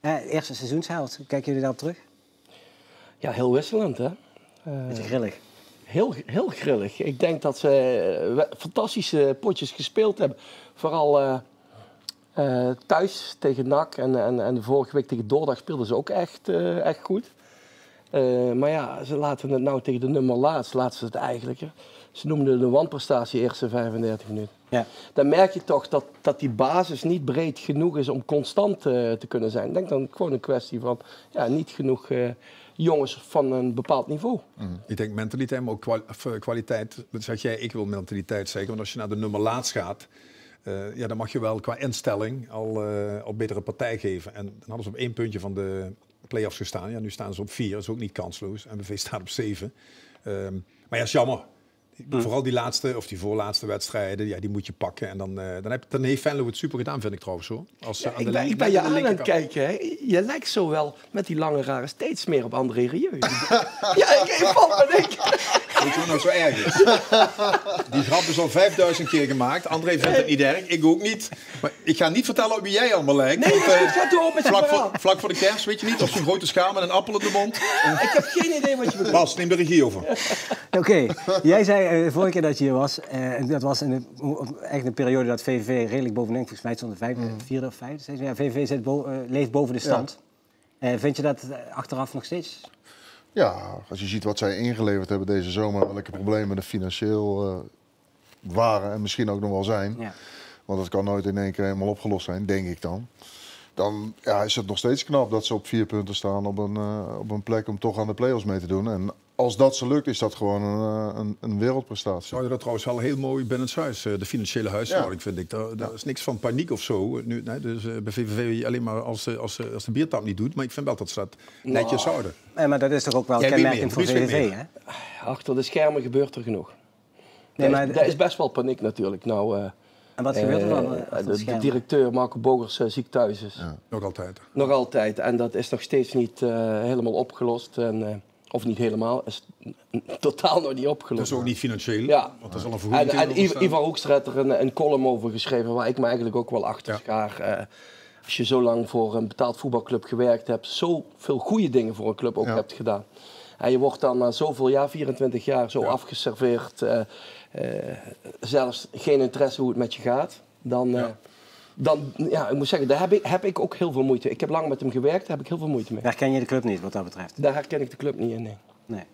Eerste seizoenshelft, hoe kijken jullie daarop terug? Ja, heel wisselend, hè? Beetje grillig. Heel grillig. Ik denk dat ze fantastische potjes gespeeld hebben. Vooral thuis tegen NAC en de vorige week tegen Dordrecht speelden ze ook echt goed. Maar ja, ze laten het nou tegen de nummer laatst ze het eigenlijk. Hè. Ze noemden de wanprestatie eerste 35 minuten. Ja. Dan merk je toch dat die basis niet breed genoeg is om constant te kunnen zijn. Ik denk dan gewoon een kwestie van niet genoeg jongens van een bepaald niveau. Ik denk mentaliteit, maar ook kwaliteit. Dat zeg jij, ik wil mentaliteit zeggen. Want als je naar de nummer laatst gaat, dan mag je wel qua instelling al betere partij geven. En dan hadden ze op 1 puntje van de play-offs gestaan. Ja, nu staan ze op 4, dat is ook niet kansloos. MVV staat op 7. Maar ja, is jammer. Vooral die laatste of die voorlaatste wedstrijden, die moet je pakken. En dan heeft Venlo het super gedaan, vind ik trouwens hoor. Ik ben je aan het kijken. Hè. Je lijkt zo wel met die lange rare steeds meer op André Rieu. Ik valt me denken. Weet je wat nou zo erg is? Die grap is al 5000 keer gemaakt. André vindt het niet erg, ik ook niet. Maar ik ga niet vertellen op wie jij allemaal lijkt. Nee, ga door met je verhaal. Vlak voor de kerst, weet je niet? Of zo'n grote schaal met een appel in de mond. Ik heb geen idee wat je bedoelt. Bas, neem de regie over. Oké, jij zei de vorige keer dat je hier was, dat was in een periode dat VVV redelijk bovenin, volgens mij stond de 4e of 5e. Ja, VVV leeft boven de stand. Ja. Vind je dat achteraf nog steeds? Ja, als je ziet wat zij ingeleverd hebben deze zomer, welke problemen er financieel waren en misschien ook nog wel zijn. Ja. Want dat kan nooit in één keer helemaal opgelost zijn, denk ik dan. Dan is het nog steeds knap dat ze op 4 punten staan op een plek om toch aan de play-offs mee te doen. En als dat ze lukt, is dat gewoon een wereldprestatie. Zou je dat trouwens wel heel mooi binnenshuis, de financiële huishouding vind ik. Daar is niks van paniek of zo. Nu, dus bij VVV alleen maar als de biertap niet doet. Maar ik vind wel dat ze dat netjes houden. Maar dat is toch ook wel kenmerkend voor VVV, hè? Achter de schermen gebeurt er genoeg. Er is best wel paniek natuurlijk. En wat gebeurt er dan? De directeur Marco Bogers ziek thuis is. Ja. Nog altijd. Nog altijd. En dat is nog steeds niet helemaal opgelost. Of niet helemaal, is totaal nog niet opgelost. Dat is ook niet financieel, ja. Want dat is al een vergoeding. En Ivar Hoekstra heeft er een column over geschreven waar ik me eigenlijk ook wel achter schaar. Als je zo lang voor een betaald voetbalclub gewerkt hebt, zoveel goede dingen voor een club ook hebt gedaan. En je wordt dan na zoveel jaar, 24 jaar, zo afgeserveerd. Zelfs geen interesse hoe het met je gaat. Dan, ik moet zeggen, daar heb ik ook heel veel moeite. Ik heb lang met hem gewerkt, daar heb ik heel veel moeite mee. Daar herken je de club niet, wat dat betreft? Daar herken ik de club niet in, nee.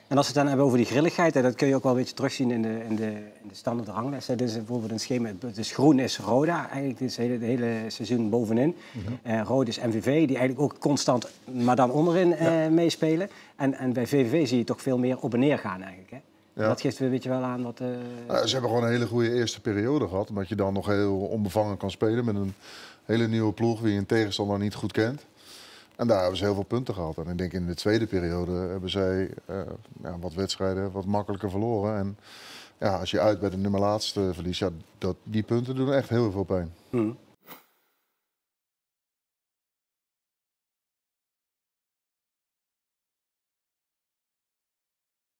En als we het dan hebben over die grilligheid, dat kun je ook wel een beetje terugzien in de stand op de ranglijst. Dus bijvoorbeeld een schema, dus groen is Roda, eigenlijk het hele seizoen bovenin. Rood is MVV, die eigenlijk ook constant, maar dan onderin meespelen. En bij VVV zie je toch veel meer op en neer gaan eigenlijk, hè? Ja. Dat geeft een beetje wel aan wat... Ze hebben gewoon een hele goede eerste periode gehad. Omdat je dan nog heel onbevangen kan spelen met een hele nieuwe ploeg wie je een tegenstander niet goed kent. En daar hebben ze heel veel punten gehad. En ik denk in de tweede periode hebben zij wat wedstrijden wat makkelijker verloren. En als je uit bij de nummer laatste verliest, die punten doen echt heel veel pijn.